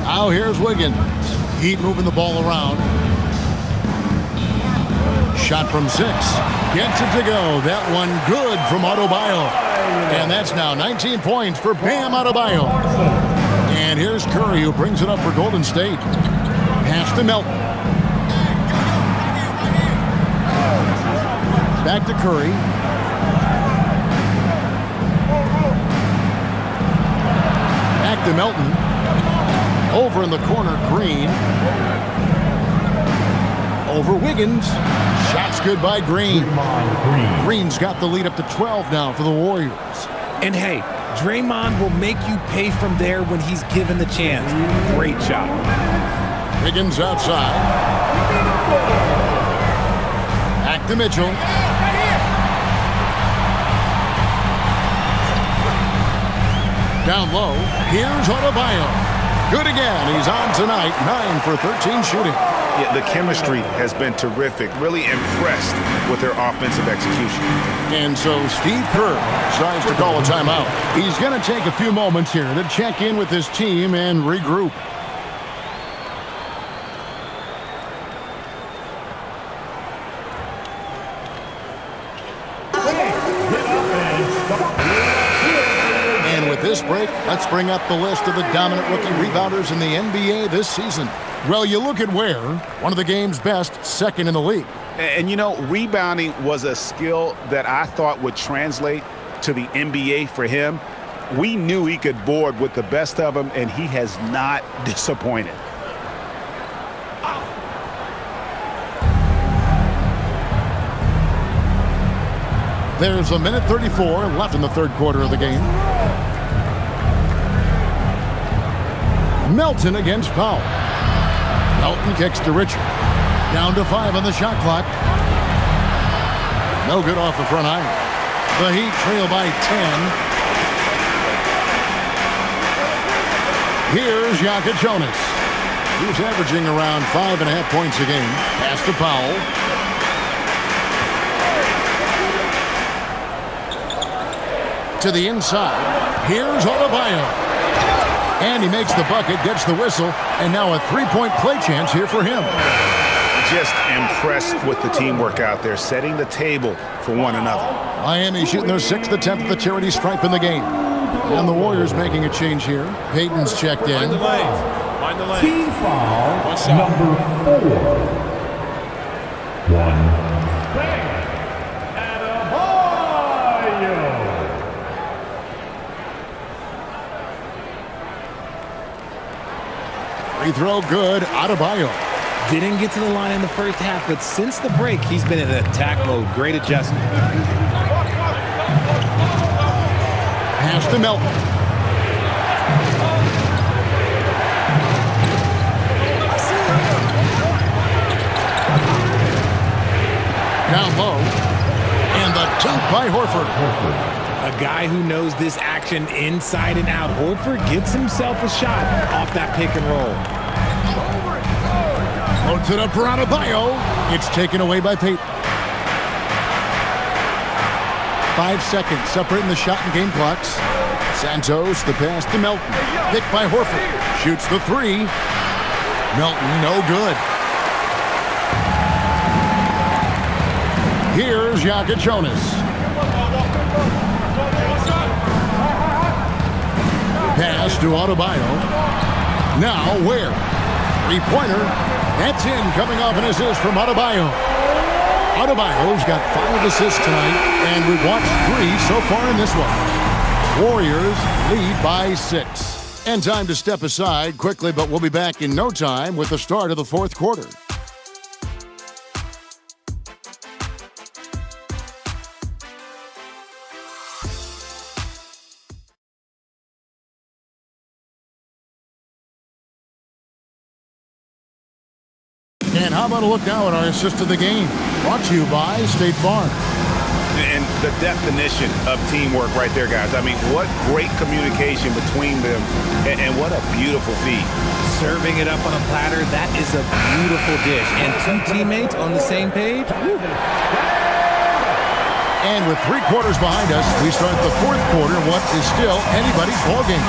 Now here's Wiggins. Heat moving the ball around. Shot from 6. Gets it to go. That one good from Adebayo. And that's now 19 points for Bam Adebayo. And here's Curry, who brings it up for Golden State. Pass to Melton. Back to Curry. Back to Melton. Over in the corner, Green. Over Wiggins. Shots good by Green. Green's got the lead up to 12 now for the Warriors. And hey, Draymond will make you pay from there when he's given the chance. Great shot. Wiggins outside. Back to Mitchell. Down low. Here's Adebayo. Good again. He's on tonight. 9 for 13 shooting. Yeah, the chemistry has been terrific. Really impressed with their offensive execution. And so Steve Kerr decides to call a timeout. He's going to take a few moments here to check in with his team and regroup. this break, let's bring up the list of the dominant rookie rebounders in the NBA this season. Well, you look at Ware, one of the game's best, second in the league. And, you know, rebounding was a skill that I thought would translate to the NBA for him. We knew he could board with the best of them, and he has not disappointed. There's a minute 34 left in the third quarter of the game. Melton against Powell. Melton kicks to Richard. Down to 5 on the shot clock. No good off the front iron. The Heat trail by 10. Here's Jonas. He's averaging around 5.5 points a game. Pass to Powell. To the inside. Here's Adebayo. And he makes the bucket, gets the whistle, and now a three-point play chance here for him. Just impressed with the teamwork out there, setting the table for one another. Miami shooting their 6th attempt at the charity stripe in the game. And the Warriors making a change here. Payton's checked in. Find the lane. Team foul number 4. 1. Free throw good. Adebayo. Didn't get to the line in the first half, but since the break, he's been in attack mode. Great adjustment. Pass to Melton. Down low. And the dunk by Horford. A guy who knows this action inside and out. Horford gets himself a shot off that pick and roll. Loads it up for Adebayo. It's taken away by Payton. 5 seconds separating the shot and game clocks. Santos, the pass to Melton. Picked by Horford. Shoots the 3. Melton, no good. Here's Jonas. Pass to Adebayo. Now Ware. Three-pointer. That's in, coming off an assist from Adebayo. Adebayo's got 5 assists tonight, and we've watched 3 so far in this one. Warriors lead by 6. And time to step aside quickly, but we'll be back in no time with the start of the fourth quarter. And how about a look now at our assist of the game? Brought to you by State Farm. And the definition of teamwork right there, guys. I mean, what great communication between them, and what a beautiful feed. Serving it up on a platter, that is a beautiful dish. And 2 teammates on the same page. Woo. And with 3 quarters behind us, we start the fourth quarter in what is still anybody's ballgame.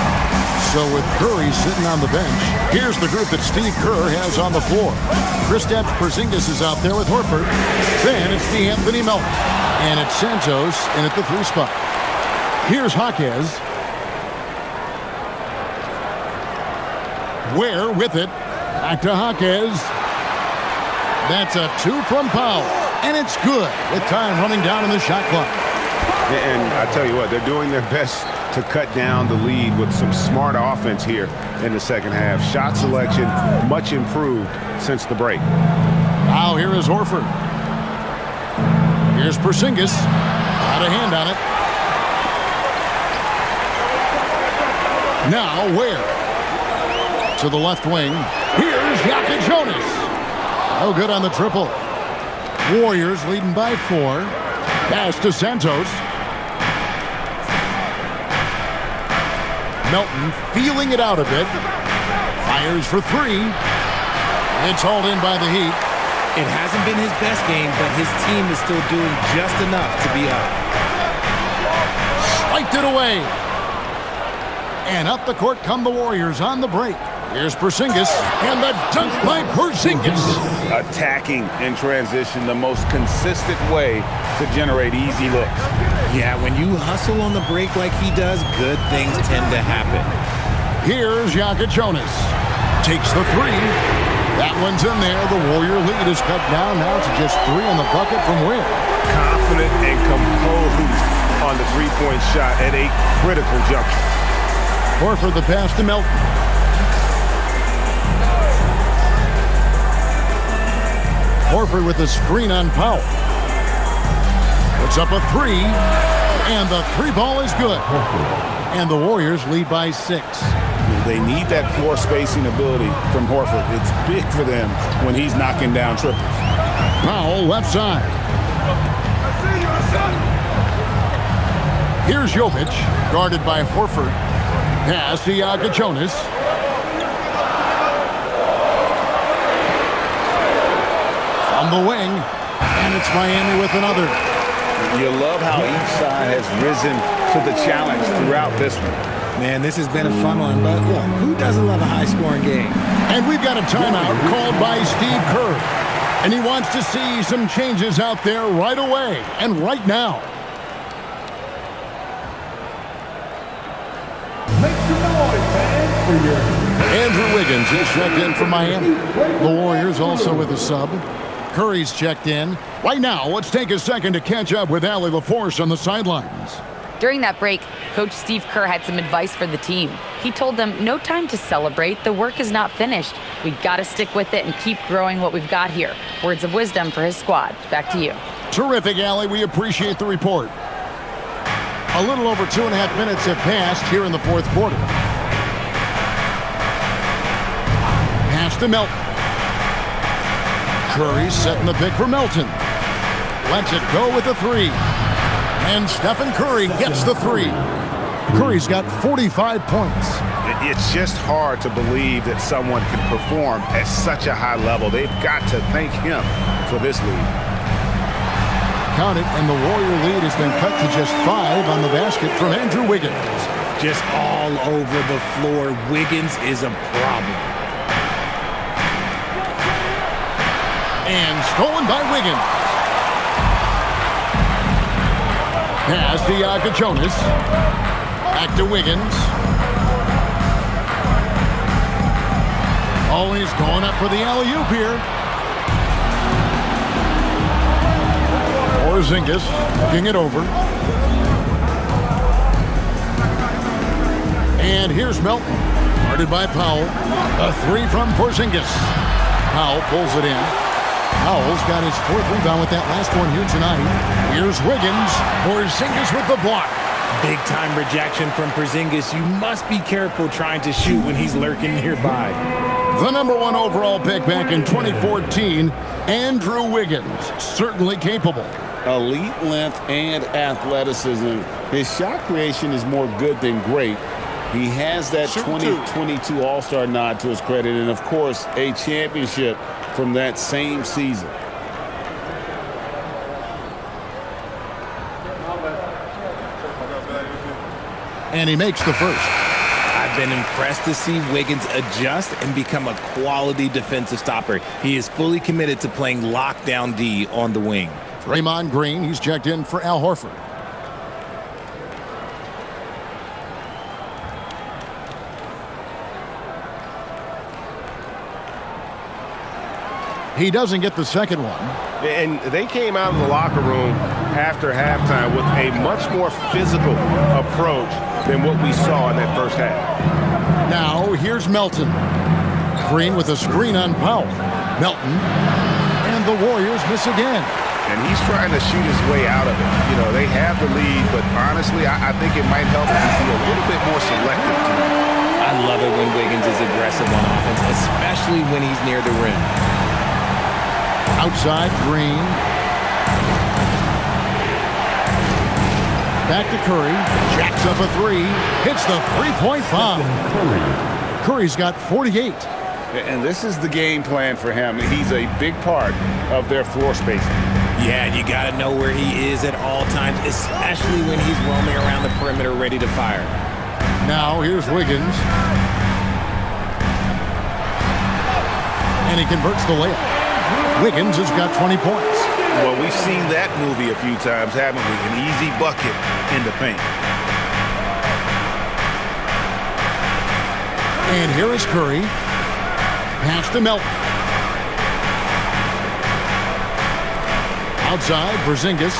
So with Curry sitting on the bench, here's the group that Steve Kerr has on the floor. Kristaps Porzingis is out there with Horford. Then it's Anthony Melton. And it's Santos in at the 3 spot. Here's Jaquez. Ware with it. Back to Jaquez. That's a 2 from Powell. And it's good with time running down in the shot clock. And I tell you what, they're doing their best to cut down the lead with some smart offense here in the second half. Shot selection much improved since the break. Now here is Horford. Here's Porzingis. Got a hand on it. Now Ware. To the left wing. Here's Jonas. No good on the triple. Warriors leading by 4. Pass to Santos. Melton feeling it out a bit. Fires for 3. It's hauled in by the Heat. It hasn't been his best game, but his team is still doing just enough to be up. Swiped it away. And up the court come the Warriors on the break. Here's Porzingis, and the dunk by Porzingis. Attacking in transition, the most consistent way to generate easy looks. Yeah, when you hustle on the break like he does, good things tend to happen. Here's Jonas. Takes the three. That one's in there. The Warrior lead is cut down now to just 3 on the bucket from where? Confident and composed on the three-point shot at a critical juncture. Horford the pass to Melton. Horford with a screen on Powell. Puts up a 3, and the 3 ball is good. And the Warriors lead by 6. They need that floor spacing ability from Horford. It's big for them when he's knocking down triples. Powell left side. Here's Jovic, guarded by Horford. Pass to Jonas. From the wing, and it's Miami with another. You love how each side has risen to the challenge throughout this one. Man, this has been a fun one, but look, who doesn't love a high-scoring game? And we've got a timeout called by Steve Kerr. And he wants to see some changes out there right away and right now. Make some noise, fans, for your... Andrew Wiggins is checked in for Miami. The Warriors also with a sub. Curry's checked in. Right now, let's take a second to catch up with Allie LaForce on the sidelines. During that break, Coach Steve Kerr had some advice for the team. He told them, no time to celebrate. The work is not finished. We've got to stick with it and keep growing what we've got here. Words of wisdom for his squad. Back to you. Terrific, Allie. We appreciate the report. A little over 2.5 minutes have passed here in the fourth quarter. Pass to Melton. Curry setting the pick for Melton. Lets it go with the 3. And Stephen Curry gets the 3. Curry's got 45 points. It's just hard to believe that someone can perform at such a high level. They've got to thank him for this lead. Count it, and the Warrior lead has been cut to just 5 on the basket from Andrew Wiggins. Just all over the floor. Wiggins is a problem. And stolen by Wiggins. Pass to Jonas. Back to Wiggins. Oh, he's going up for the alley-oop here. Porzingis looking it over. And here's Melton, guarded by Powell. A 3 from Porzingis. Powell pulls it in. Powell's got his 4th rebound with that last one here tonight. Here's Wiggins. Porzingis with the block. Big-time rejection from Porzingis. You must be careful trying to shoot when he's lurking nearby. The number 1 overall pick back in 2014, Andrew Wiggins. Certainly capable. Elite length and athleticism. His shot creation is more good than great. He has that 2022 All-Star nod to his credit, and of course, a championship from that same season. And he makes the first. I've been impressed to see Wiggins adjust and become a quality defensive stopper. He is fully committed to playing lockdown D on the wing. Draymond Green, he's checked in for Al Horford. He doesn't get the second one. And they came out of the locker room after halftime with a much more physical approach than what we saw in that first half. Now, here's Melton. Green with a screen on Powell. Melton. And the Warriors miss again. And he's trying to shoot his way out of it. You know, they have the lead, but honestly, I think it might help if he be a little bit more selective tonight. I love it when Wiggins is aggressive on offense, especially when he's near the rim. Outside, Green. Back to Curry. Jacks up a 3. Hits the three-point bomb. Curry's got 48. And this is the game plan for him. He's a big part of their floor spacing. Yeah, you got to know where he is at all times, especially when he's roaming around the perimeter ready to fire. Now, here's Wiggins. And he converts the layup. Wiggins has got 20 points. Well, we've seen that movie a few times, haven't we? An easy bucket in the paint. And here is Curry. Pass to Melton. Outside, Porzingis.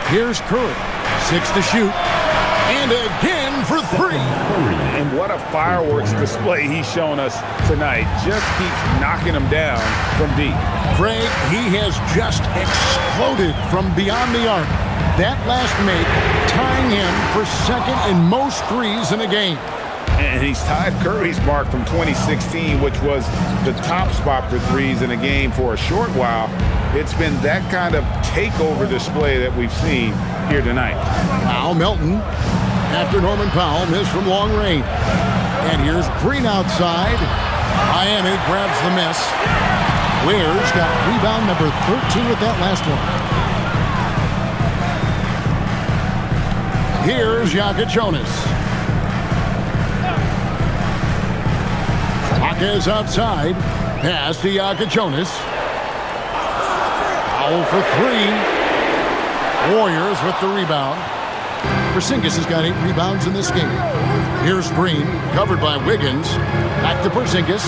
Here's Curry. 6 to shoot. And again for 3. And what a fireworks display he's shown us tonight. Just keeps knocking them down from deep. Craig, he has just exploded from beyond the arc. That last make tying him for second in most threes in a game. And he's tied Curry's mark from 2016, which was the top spot for threes in a game for a short while. It's been that kind of takeover display that we've seen here tonight. Now Melton, after Norman Powell, missed from long range. And here's Green outside. Miami grabs the miss. Ware's got rebound number 13 with that last one. Here's Jonas. Is outside. Pass to Jonas. Powell for 3. Warriors with the rebound. Porzingis has got 8 rebounds in this game. Here's Green, covered by Wiggins. Back to Porzingis.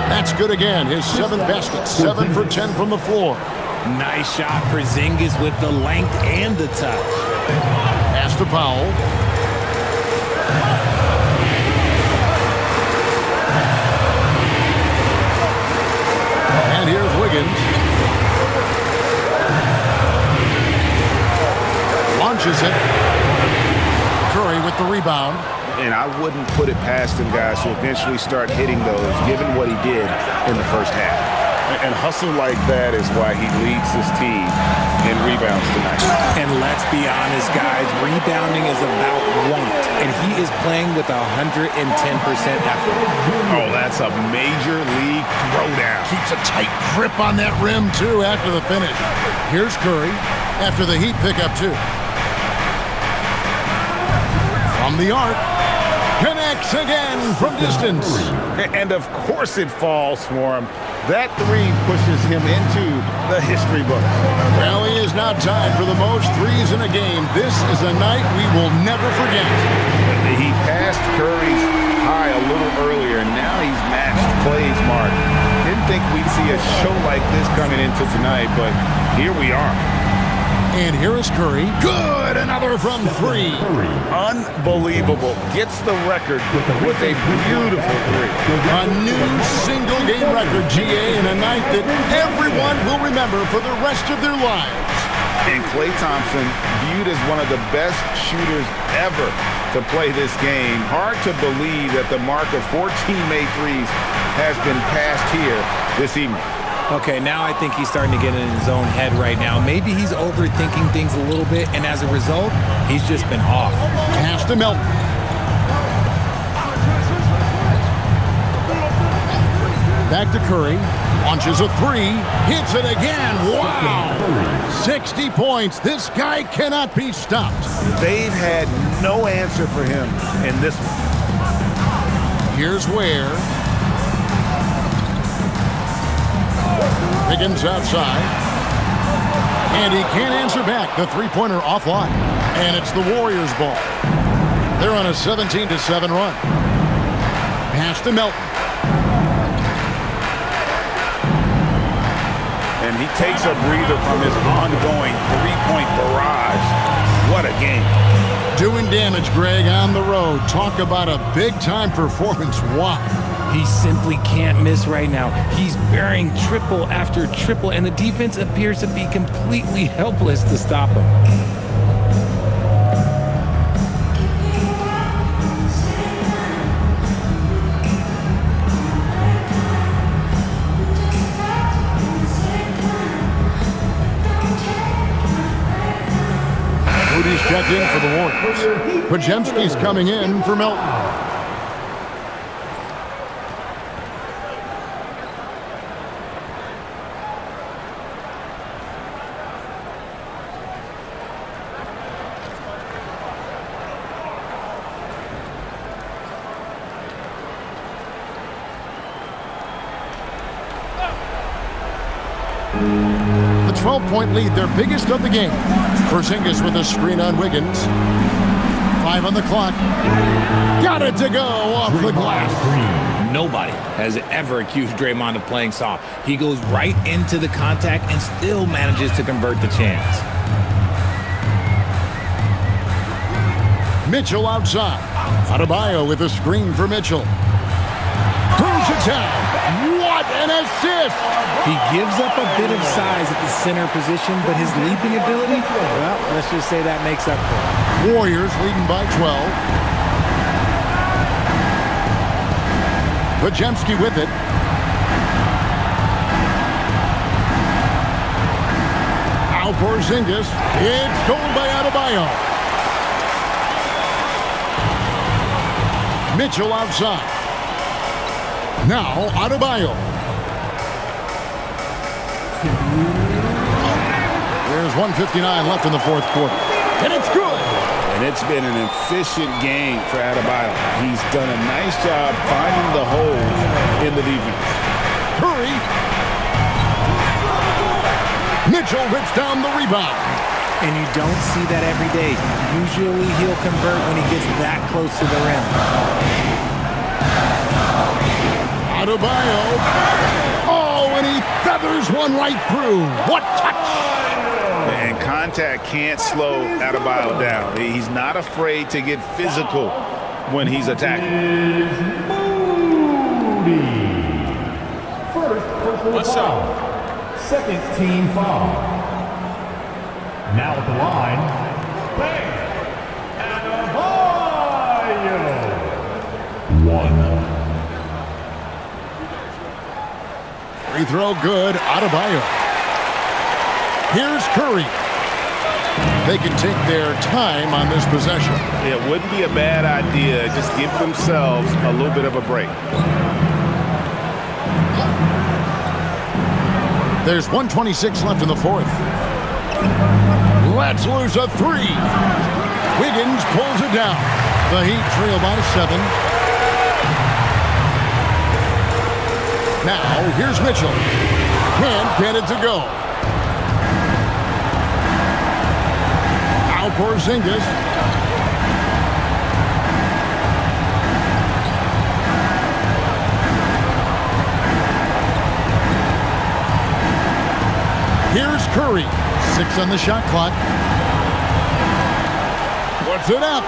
That's good again. His 7th basket. 7 for 10 from the floor. Nice shot, Porzingis with the length and the touch. Pass to Powell. And here's Wiggins. Launches it. Curry with the rebound. And I wouldn't put it past him, guys, to eventually start hitting those, given what he did in the first half. And hustle like that is why he leads his team in rebounds tonight. And let's be honest, guys, rebounding is about want. And he is playing with 110% effort. Oh, that's a major league throwdown. Keeps a tight grip on that rim, too, after the finish. Here's Curry after the Heat pickup, too. From the arc. Connects again from distance. And of course it falls for him. That 3 pushes him into the history book. Well, he is now tied for the most threes in a game. This is a night we will never forget. He passed Curry's high a little earlier, and now he's matched Clay's mark. Didn't think we'd see a show like this coming into tonight, but here we are. And here is Curry. Good! Another from 3. Unbelievable. Gets the record with a beautiful 3. A new single-game record, GA, in a night that everyone will remember for the rest of their lives. And Klay Thompson, viewed as one of the best shooters ever to play this game. Hard to believe that the mark of 14 made threes has been passed here this evening. Okay, now I think he's starting to get in his own head right now. Maybe he's overthinking things a little bit, and as a result, he's just been off. Pass to Melton. Back to Curry. Launches a 3. Hits it again. Wow! 60 points. This guy cannot be stopped. They've had no answer for him in this one. Here's Ware. Wiggins outside. And he can't answer back. The three-pointer offline. And it's the Warriors' ball. They're on a 17-7 run. Pass to Melton. And he takes a breather from his ongoing three-point barrage. What a game. Doing damage, Greg, on the road. Talk about a big-time performance. Wow. He simply can't miss right now. He's burying triple after triple, and the defense appears to be completely helpless to stop him. Moody's checked in for the Warriors. Podziemski's coming in for Melton. The 12-point lead, their biggest of the game. Porzingis with a screen on Wiggins. 5 on the clock. Got it to go off the glass. Nobody has ever accused Draymond of playing soft. He goes right into the contact and still manages to convert the chance. Mitchell outside. Adebayo with a screen for Mitchell. Throws it down. What an assist! He gives up a bit of size at the center position, but his leaping ability, well, let's just say that makes up for it. Warriors leading by 12. Podziemski with it. Now Porzingis. It's stolen by Adebayo. Mitchell outside. Now Adebayo. There's 1:59 left in the fourth quarter. And it's good. And it's been an efficient game for Adebayo. He's done a nice job finding the holes in the defense. Curry. Mitchell rips down the rebound. And you don't see that every day. Usually he'll convert when he gets that close to the rim. Adebayo. Oh, and he feathers one right through. What touch! And contact can't slow Adebayo down. He's not afraid to get physical when he's attacking. First personal foul. Second team foul. Now at the line, Bang! Adebayo. 1. Free throw good. Adebayo. Here's Curry. They can take their time on this possession. It wouldn't be a bad idea. Just give themselves a little bit of a break. There's 1:26 left in the fourth. Let's lose a 3. Wiggins pulls it down. The Heat trail by 7. Now, here's Mitchell. Can't get it to go. Now Porzingis. Here's Curry. 6 on the shot clock. Puts it up.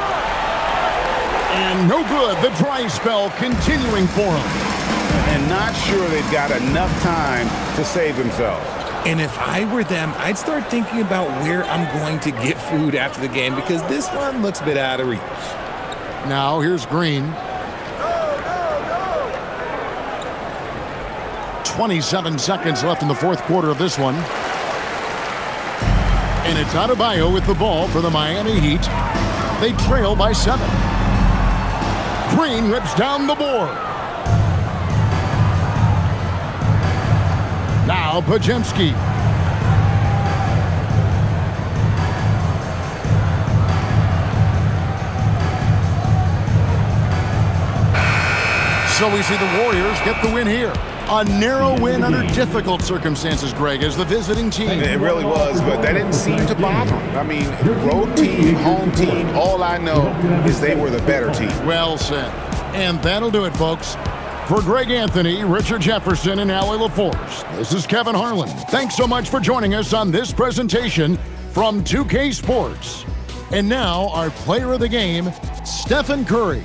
And no good. The dry spell continuing for him. And not sure they've got enough time to save themselves. And if I were them, I'd start thinking about where I'm going to get food after the game because this one looks a bit out of reach. Now here's Green. 27 seconds left in the fourth quarter of this one. And it's Adebayo with the ball for the Miami Heat. They trail by 7. Green rips down the board. Now Podziemski. So we see the Warriors get the win here. A narrow win under difficult circumstances, Greg, as the visiting team. It really was, but that didn't seem to bother them. I mean, road team, home team, all I know is they were the better team. Well said. And that'll do it, folks. For Greg Anthony, Richard Jefferson, and Allie LaForce, this is Kevin Harlan. Thanks so much for joining us on this presentation from 2K Sports. And now, our player of the game, Stephen Curry.